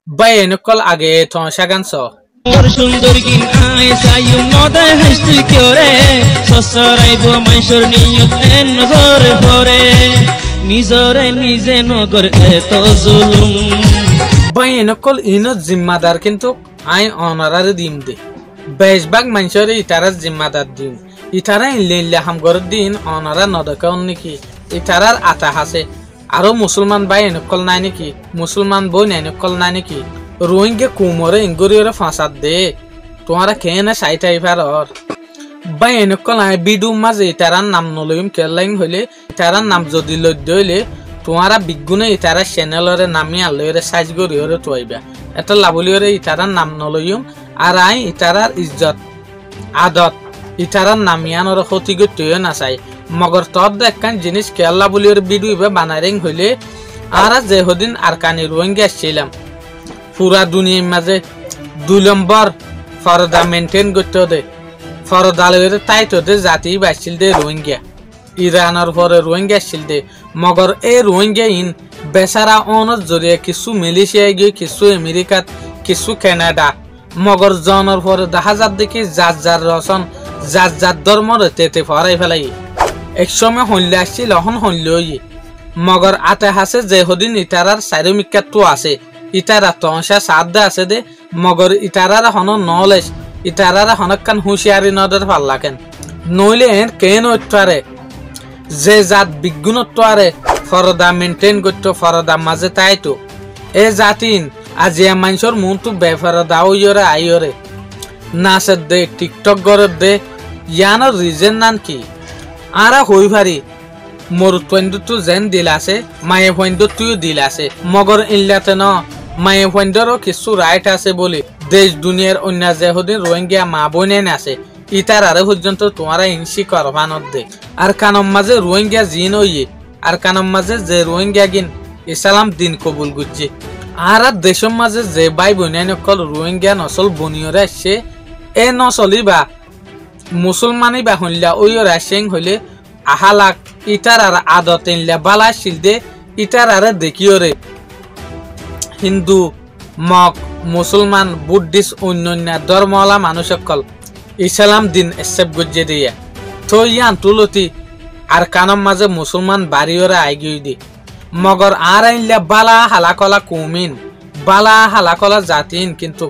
Bayenukol age tonsha ganso. সুন্দর কিন আয় সায়ু নদে হাসতে করে সসরাইব মাইশর নিয়ত এন নজরে পরে নিজরে নিজে নগর এত জুলুম Bayenukol ino zimmadar কিন্তু আই অনারারে দিম দে বেশবাগ মানুষের ইতারার জিম্মাদার দিন ইতারা ইল্লা হামগর দিন অনারা নদকাউন নাকি ইতারার আতা হাসে আরো মুসলমান বায়েনকল নাই নাকি মুসলমান বই নাইনকল নাই নাকি রোহিঙ্গা কুমরে ইঙ্গুরিয়রে ফাঁসাদ দে তোমারা কেন সাইটাই ফারর বায়েনকল নাই বিডু মাঝে ইতারার নাম নলইম কেলাইন হইলে ইতারার নাম যদি লদ্য হইলে তোমারা বিগুণে ইতারা চ্যানেলরে নামি আলরে সাইজ গরিয়রে তোয়াইবা এটা লাবলিয়রে ইতারার নাম নলইম আর আই ইতারার ইজ্জত আদত ইতারার নামিয়ানোর ক্ষতি গতিও না চাই মগর তর দেখান জিনিস কেল্লা বলিওর বিডুইবে বানারেং হইলে আর যে হদিন আর কানি রোহিঙ্গা আসছিলাম পুরা দুনিয়ার মাঝে 2 নম্বর ফরদা মেনটেন করতে দে ফরদা লইরে তাইতো দে জাতি বাসছিল দে রোহিঙ্গা ইরানের পরে রোহিঙ্গা আসছিল দে মগর এই রোহিঙ্গা ইন বেচারা অনত জরিয়ে কিছু মালয়েশিয়ায় গিয়ে কিছু আমেরিকাত কিছু কানাডা মগর জনের পরে দেখা যার দেখি যার যার রসন যার যার ধর্মর তেতে ফরাই ফেলাই একসময় হইলে আসছিল এখন হইলই মগর আতে হাসে যে হদিন ইতারার চারিমিকাত তো আছে ইতারা তংসা সাধ্য আছে দে মগর ইতারার হন নলেজ ইতারার হনকান হুঁশিয়ারি নদের পাল্লা কেন নইলে কেন উত্তরে যে জাত বিজ্ঞানত্ব আরে ফরদা মেনটেন করতো ফরদা মাঝে তাইতো এ জাতিন আজিয়া মানুষের মন তো বেফরদা ওইরে আইরে নাচের দে টিকটক গরের দে ইয়ানোর রিজন নান কি আরা হই পারি মোর টুয়েন্ডু তো যেন দিল আছে মায়ে ফয়েন্ডু তুই দিল আছে মগর ইনলাতে ন মায়ে ফয়েন্ডরও কিছু রাইট আছে বলে দেশ দুনিয়ার অন্য যে হদিন রোহিঙ্গা মা বোনেন আছে ইতার আরে পর্যন্ত তোমারা ইনসি করবানত দে আর কানম মাঝে রোহিঙ্গা জিন ওইয়ে আর কানম মাঝে যে রোহিঙ্গা গিন ইসলাম দিন কবুল গুজছে আর দেশের মাঝে যে বাই বোনাই নকল রোহিঙ্গা নসল বনিয়রে আসছে এ নসলি বা মুসলমানি বা হইলা ওইর আসেং হইলে আহালাক ইটার আর আদত ইনলা বালা শিল দে ইটার আরে দেখিওরে হিন্দু মক মুসলমান বুদ্ধিস্ট অন্যান্য ধর্মওয়ালা মানুষ সকল ইসলাম দিন এসব গুজে দিয়ে তো ইয়ান তুলতি আর কানম মাঝে মুসলমান বাড়িওরে আইগিয়ে দি মগর আর আইনলা বালা হালাকলা কুমিন বালা হালাকলা জাতিন কিন্তু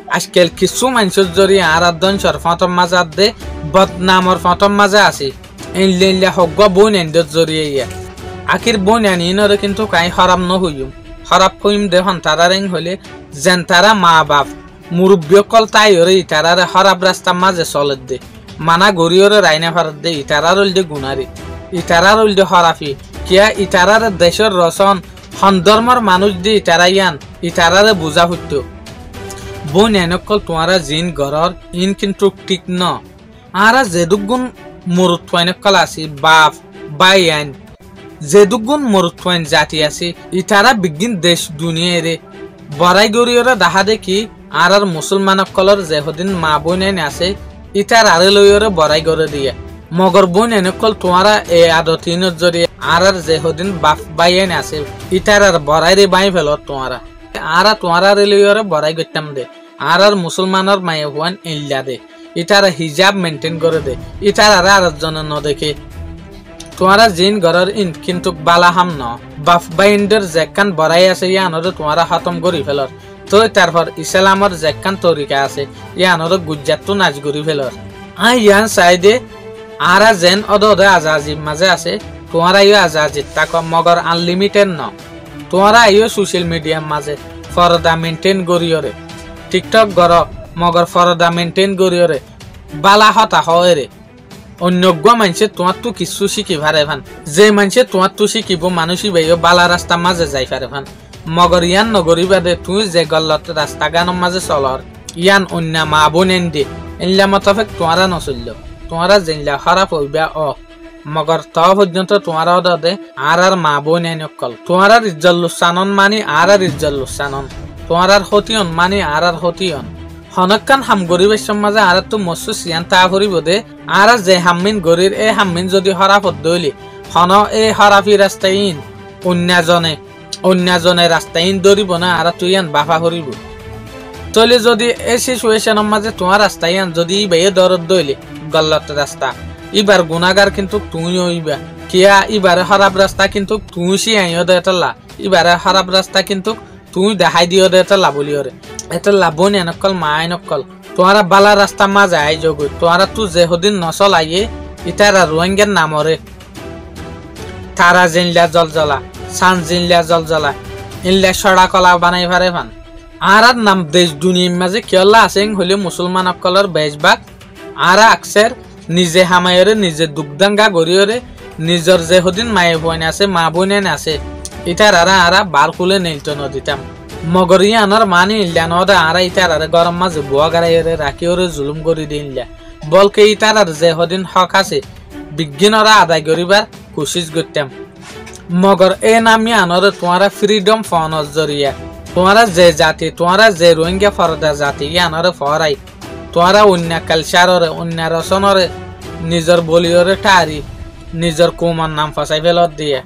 আজকাল কিছু মানুষের জড়িয়ে আরাধনসর ফটম মাঝে দে বদনামর ফটম মাঝে আছে ইনলা হগ্গ বোন এন্ডর জড়িয়ে ইয়া আখির বোন আনিনরে কিন্তু কাই হরাম নহইম হরাপ হইম দেহন তারারেং হলে যেন তারা মা বাপ মুরব্বীকল তাই ওরে ইতারারে হরাপ রাস্তা মাঝে চলে দে মানা গরিয়রে রাইনা ফারত দে ইতারার দে গুনারি ইতারার দে হরাফি কিয়া ইতারার দেশের রসন হনধর্মর মানুষ দি ইতারা ইয়ান ইতারারে বুঝা হইত বোন এনেকল তোমারা জিন গরর ইন কিন্তু ঠিক ন আরা যেদুগুণ মরুত্বাইনকল আছি বাপ বাইয়ান যেদুগুণ মরুত্বাইন জাতি আছি ইতারা বিজ্ঞান দেশ দুনিয়ারে বড়াই গরিয়রে দেখা দেখি আর মুসলমানকলর যে হদিন মা বোন এনে আছে ইতার আরে লইরে বড়াই করে দিয়ে মগর বোন এনেকল তোমারা এ আদতিনের জড়িয়ে আর যে হদিন বাপ বাই এনে আছে ইতার আর বড়াই রে বাই ফেল তোমারা আর তোমারা রে লইরে বড়াই করতাম দে আর মুসলমানের মায়ে হুয়ান ইল্লা দে ইতার হিজাব মেনটেন করে দে ইতার আর আরেকজন ন দেখে তোমারা জিন ঘরের ইন কিন্তু বালা হাম ন বাপ বাইন্ডের যেকান বড়াই আছে ইয়ানরে তোমারা খতম করি ফেলর তো তারপর ইসলামর যেকান তরিকা আছে ইয়ানরে গুজরাট তো নাচ করি ফেলর ইয়ান সাইডে আরা যেন অদে আজাজির মাঝে আছে তোমারা ইয়ে আজাজির তাক মগর আনলিমিটেড ন তোমারা ইয়ে সোশ্যাল মিডিয়ার মাঝে ফরদা মেনটেন করিয়রে টিকটক গর মগর ফরদা মেনটেন করিয়রে বালা হতা হয় অন্যজ্ঞ মানুষে তোমার তো কিছু শিখি ভারে ভান যে মানুষে তোমার তো শিখিব মানুষই বাইও বালা রাস্তা মাঝে যাই পারে ভান মগর ইয়ান নগরী বাদে তুই যে গল্লত রাস্তা গানের মাঝে চলর ইয়ান অন্য মা বোন এন দে এনলা মতফেক তোমারা নচলল তোমারা জেনলা খারাপ হইবা মগর ত পর্যন্ত তোমারা দে আর মা বোন এন কল তোমার ইজ্জল্লুসানন মানি আর ইজ্জল্লুসানন তোমার হতিয়ন মানি আর হতিয়ন হনকান হাম গরিবের সমাজে আর তো মৎস্য সিয়ান তা করিব দে আর যে হামিন গরির এ হামিন যদি হরাফত দইলি হন এ হরাফি রাস্তাইন অন্যজনে অন্যজনে রাস্তা ইন ধরিব না আর তুই আন বাফা হরিব তলে যদি এই সিচুয়েশনের মাঝে তোমার রাস্তা আন যদি ইবাইয়ে দরদ দইলে গল্লত রাস্তা ইবার গুনাগার কিন্তু তুই হইবা কিয়া ইবারে খারাপ রাস্তা কিন্তু তুই সি আইও দে এতলা ইবারে খারাপ রাস্তা কিন্তু তুই দেখাই দিও দে এতলা বলিওরে এতলা বনি নকল মাই নকল তোমারা বালা রাস্তা মাঝে আই যোগ তোমারা তু যে হদিন নচল আইয়ে ইতারা রোহিঙ্গার নামরে তারা জিনলা জলজলা সান জিনলা জলজলা ইনলা সড়া কলা বানাই ফারে ফান আরার নাম দেশ দুনিয়ার মাঝে কেলা আছেন হলে মুসলমান অকলর বেশভাগ আরা আকসের নিজে হামায়রে নিজে দুগ্ধাঙ্গা গড়িয়রে নিজর যে হদিন মায়ে বোন আছে মা বোনেন আছে ইটার আরা বার খুলে নিলত নদীতাম মগরিয়া আনার মানে ইল্লা নদা আরা ইটার গরম মাঝে বুয়া গাড়াইরে রাখিওরে জুলুম করি দিনলা বলকে ইটার যে হদিন হক আছে বিজ্ঞানরা আদায় করিবার কোশিশ করতাম মগর এ নামি আনরে তোমারা ফ্রিডম ফোনর জরিয়া তোমারা যে জাতি তোমারা যে রোহিঙ্গা ফরদা জাতি ইয়ানরে ফরাই তোমারা অন্য কালচাররে অন্য রচনরে নিজর বলিয়রে টারি নিজর কুমার নাম ফসাই ফেলত দিয়ে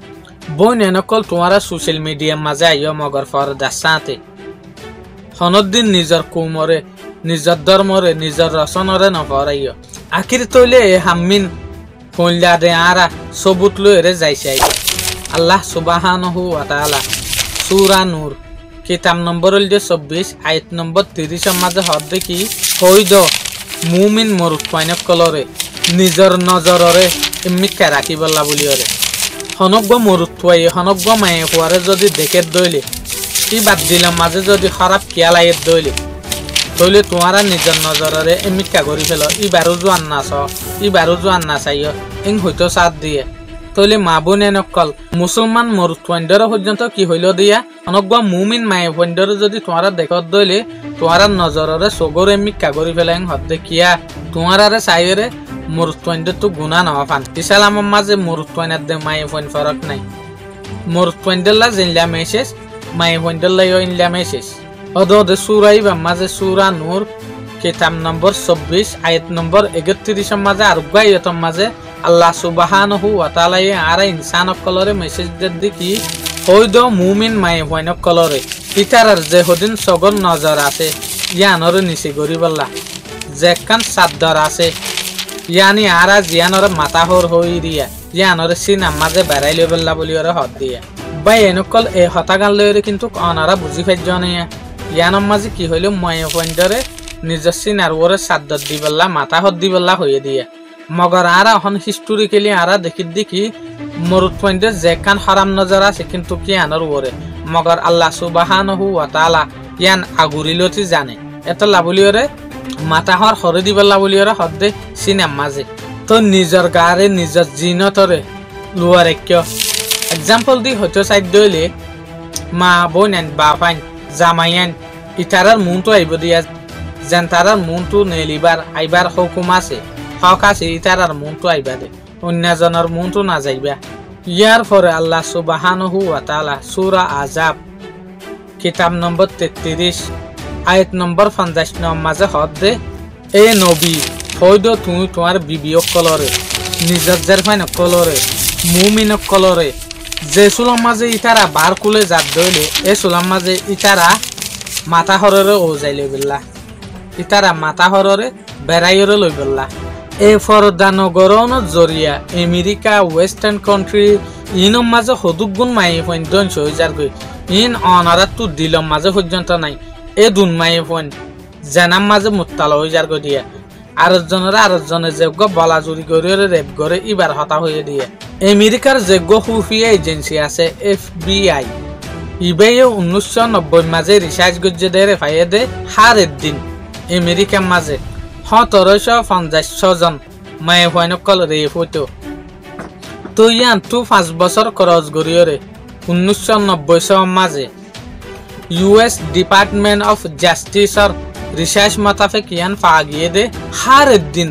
বই নকল তোমারা সোশ্যাল মিডিয়ার মাঝে আইয় মগর ফরদা সাথে হনদিন নিজর কুমরে নিজর ধর্মরে নিজর রচনরে নফরাইয় আখির তৈলে এ হাম্মিন ফইলা দে আরা সবুত লইরে যাইছে আল্লাহ সুবহানাহু ওয়া তাআলা সূরা নূর কিতাব নম্বর 24 আয়াত নম্বর 30 মাঝে হদ দেখি হইদ মুমিন মরুত পাইন কলরে নিজর নজররে এমিকা রাখিবলা বলিয়রে হনগ্য মরুত পাই হনগ্য মায়ে হওয়ারে যদি দেখে দইলে কি বাদ দিলাম মাঝে যদি খারাপ কিয়ালাইয়ের দইলে তইলে তোমারা নিজর নজররে এমিকা করি ফেল ইবারও জোয়ান নাচ ইবারও জোয়ান নাচাইয় এং হয়তো সাথ দিয়ে তইলে মা বোনে নকল মুসলমান মরুত্বরে পর্যন্ত কি হইল দিয়া অনগ্য মুমিন মায়ে বন্ধরে যদি তোমারা দেখত দইলে তোমার নজররে সগরে মিকা করি ফেলে এং হদ দেখিয়া তোমারে চাইরে মরুত্বরে তো গুণা নহ ফান ইসলামের মাঝে মরুত্বনের দে মায়ে বোন ফরক নাই মরুত্বরলা জিনলা মেসেজ মায়ে বন্ধলা ইনলা মেসেজ অদে সুরাই বা মাঝে সুরা নূর কিতাব নম্বর 24 আয়াত নম্বর 31 মাঝে আর গায়তম মাঝে আল্লাহ সুবহানাহু ওয়া তাআলা আরা ইনসান কলরে মেসেজ দেখি হইদ মুমিন মায়ে বোন কলরে ইতারার যে হদিন সগর নজর আছে ইয়ানর নিচে গরিবল্লা যে কান সাদর আছে ইয়ানি আরা জিয়ানর মাথা হর হই দিয়া ইয়ানর সিনা মাঝে বেড়াই লইবল্লা বলি ওরে হদ দিয়া বাই এনেকল এ হতাগান লইরে কিন্তু অনারা বুঝি ফাইজনিয়া ইয়ানর মাঝে কি হইল মায়ে বোনরে নিজর সিনার ওরে সাদর দিবল্লা মাথা হদ দিবল্লা হয়ে দিয়া মগর আরা এখন হিস্টোরিক্যালি আরা দেখি মরুত পয়েন্টে যে কান হারাম নজর আছে কিন্তু কি আনার ওরে মগর আল্লাহ সুবহানাহু ওয়া তাআলা ইয়ান আগুরিলতি জানে এত লাবলিওরে মাথা হর হরে দিবল্লা বলিওরে হদে সিনাম মাঝে তো নিজর গারে নিজর জিনতরে লুয়ারে কিয় এক্সাম্পল দি হয়তো সাইড দইলে মা বোন এন বাপাইন জামাইয়ান ইতারার মুনটো আইব দিয়া যেন তারার মুনটো নেলিবার আইবার হুকুম আছে হক আছে ইতারার মুনটো আইবা দে অন্যজনের মুনটো না যাইবা ইয়ার পরে আল্লাহ সুবহানাহু ওয়া তাআলা সূরা আযাব কিতাব নম্বর 33 আয়াত নম্বর 50 মাঝে হদ দে এ নবী হইদ তুমি তোমার বিবি কলরে নিজর জারফাইন কলরে মুমিন কলরে যে সুলাম মাঝে ইতারা বার কুলে জাত দইলে এ সুলাম মাঝে ইতারা মাথা হররে ও যাইলে বিল্লা ইতারা মাথা হররে বেড়াইরে লই বিল্লা এ ফরদানগরন জরিয়া আমেরিকা ওয়েস্টার্ন কান্ট্রি ইনম মাঝে হদুক গুণ মাই ফোন দন সইজার গই ইন অনারা তু দিলম মাঝে পর্যন্ত নাই এ দুন মাই ফোন জানাম মাঝে মুত্তাল হইজার গই দিয়া আরেকজনের যোগ্য বলা জুরি করে রেপ করে ইবার হতা হয়ে দিয়ে আমেরিকার যোগ্য খুফিয়া এজেন্সি আছে FBI ইবে 1990 মাঝে রিসার্চ গজ্জে দেরে ফাইয়ে দে হারের দিন আমেরিকার মাঝে 1750 জন মায়ে ফয়নকল রেপ হইতো তো ইয়ান 5 বছর খরচ গরিয়রে 1990 সাল মাঝে US ডিপার্টমেন্ট অফ জাস্টিসর রিসার্চ মোতাবেক ইয়ান ফাগিয়ে দে হারের দিন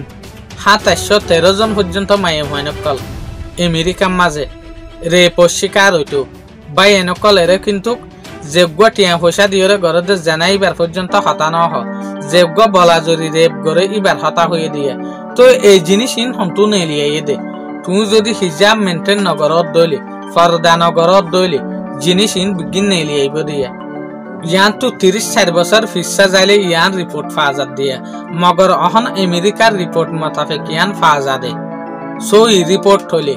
2713 জন পর্যন্ত মায়ে ফয়নকল আমেরিকার মাঝে রেপ শিকার হইতো বাই এনেকল এরে কিন্তু যোগ্য টিয়া পয়সা দিয়ে ঘরে জানাইবার পর্যন্ত হতা ন হ যোগ্য বলা জরি রেপ করে ইবার হতা হয়ে দিয়ে তো এই জিনিস ইন হন্তু নেলিয়ে দে তুমি যদি হিজাব মেনটেন নগরত দইলে ফরদা নগরত দইলে জিনিস ইন বিগিন নেলি আইব দিয়া ইয়ান তো 30-40 বছর ফিসা যাইলে ইয়ান রিপোর্ট ফাজাদ দিয়া মগর অহন আমেরিকার রিপোর্ট মোতাবেক ইয়ান ফাজাদে সো ই রিপোর্ট হলে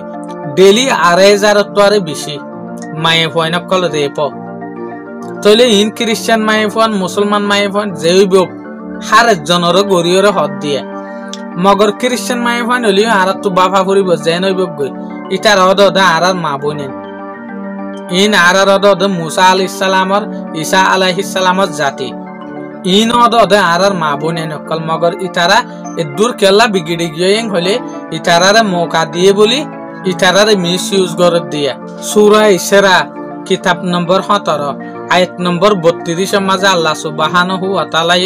ডেলি 2,500 তোয়ারে বেশি মায়ে ফয়ন কল রেপ তলে ইন খ্রিস্টান মায়ে ফোন মুসলমান মায়ে ফোন যেইব হার জনর গরিয়র হদ দিয়া মগর খ্রিস্টান মায়ে ফোন হলিও আর তো বাফা করিব যেন হইব গই ইটার অদ আর মা বনেন ইন আর অদ মুসা আলাইহিস সালামর ঈসা আলাইহিস সালামর জাতি ইন অদ আর মা বনেন অকল মগর ইতারা এদুর কেলা বিগিড়ি গিয়েন হলে ইতারারে মৌকা দিয়ে বলি ইতারারে মিস ইউজ গর দিয়া সূরা ইসরা কিতাব নম্বর 17 আয়াত নম্বর 32 মাঝে আল্লাহ সুবহানাহু ওয়া তাআলা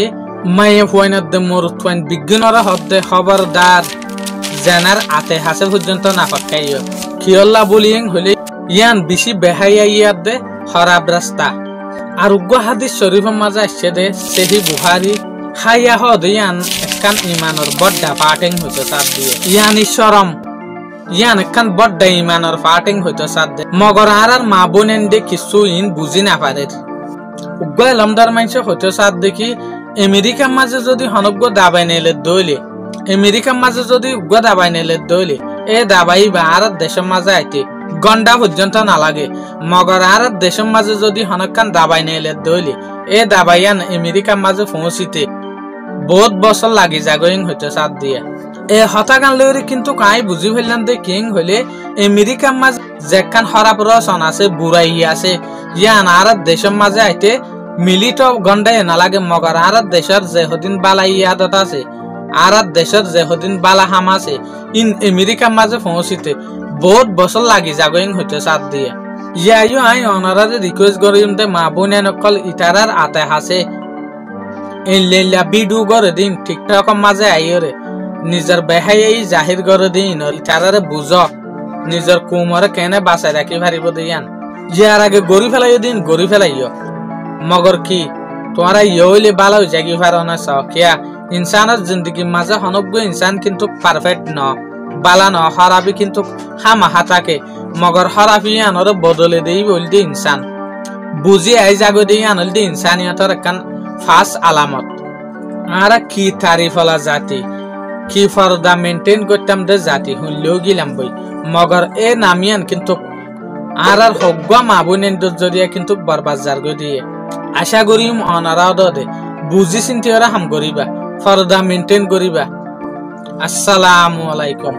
মায়ে ফয়নাদ মরুতওয়ান বিজ্ঞানরা হদ্দে খবরদার জানার আতে হাসে পর্যন্ত না পাকাইও কি আল্লাহ বলিয়েন হলে ইয়ান বেশি বেহাইয়া ইয়াদ দে খারাপ রাস্তা আর উগ্র হাদিস শরীফের মাঝে আসছে দে সহি বুখারী খাইয়া হদ ইয়ান একখান ইমানের বড় পাটেং হইতো সাথ দিয়ে ইয়ানি শরম ইয়ান একখান বড় ইমানের পাটেং হইতো সাথ দে মগর আর মা বোনেন দে কিছু ইন বুঝি না পারে উগ্র লমদার মাইনছে হইতো সাথ দেখি আমেরিকার মাঝে যদি হনগ্য দাবাই নেলে দইলে আমেরিকার মাঝে যদি উগ্র দাবাই নেলে দইলে এ দাবাই বা আর দেশের মাঝে আইতে গন্ডা পর্যন্ত না লাগে মগর আর দেশের মাঝে যদি হনকান দাবাই নেলে দইলে এ দাবাইয়ান আমেরিকার মাঝে পৌঁছিতে বহুত বছর লাগি যাগইং হইতে সাথ দিয়া এ হতাগান লইরে কিন্তু কাই বুঝি ফেললাম দে কিং হইলে আমেরিকার মাঝে যেখান খরাপ রসন আছে বুড়াই আছে ইয়ান আর দেশের মাঝে আইতে মিলিত গন্ডায় না লাগে মগর আর দেশের যে হদিন বালা ইয়াদত আছে আর দেশের যে হদিন বালা হাম আছে ইন আমেরিকার মাঝে পৌঁছিতে বহুত বছর লাগি যাগইং হইতে সাথ দিয়ে ইয়াইও আই অনারারে রিকোয়েস্ট করিম দে মা বোনে নকল ইতারার আতে হাসে এই লেলা বিডু করে দিন ঠিকঠাক মাঝে আইরে নিজের বেহাই জাহির করে দিন ইতারারে বুঝ নিজের কুমরে কেনে বাঁচাই রাখি পারিব দিয়ান ইয়ার আগে গড়ি ফেলাইও দিন গড়ি ফেলাইও মগর কি তোমারা ইয়লে বালা হয়ে জাগি পারো না কিয়া ইনসানের জিন্দগি মাঝে হনগ্য ইনসান কিন্তু পারফেক্ট ন বালা ন হরাবি কিন্তু হামাহা থাকে মগর হরাবি আনর বদলে দেই বলতে ইনসান বুঝি আই জাগো দেই আনল দি ইনসানিয়তর একখান ফাস আলামত আর কি তারিফলা জাতি কি ফরদা মেনটেন করতাম দে জাতি হইলেও গিলাম বই মগর এ নামিয়ান কিন্তু আর হগ্য মা বোনের জরিয়া কিন্তু বরবাদ জার গই দিয়ে আশা করিম অনারা দে বুঝি চিন্তি ওরা হাম করিবা ফরদা মেনটেন করিবা আসসালামু আলাইকুম।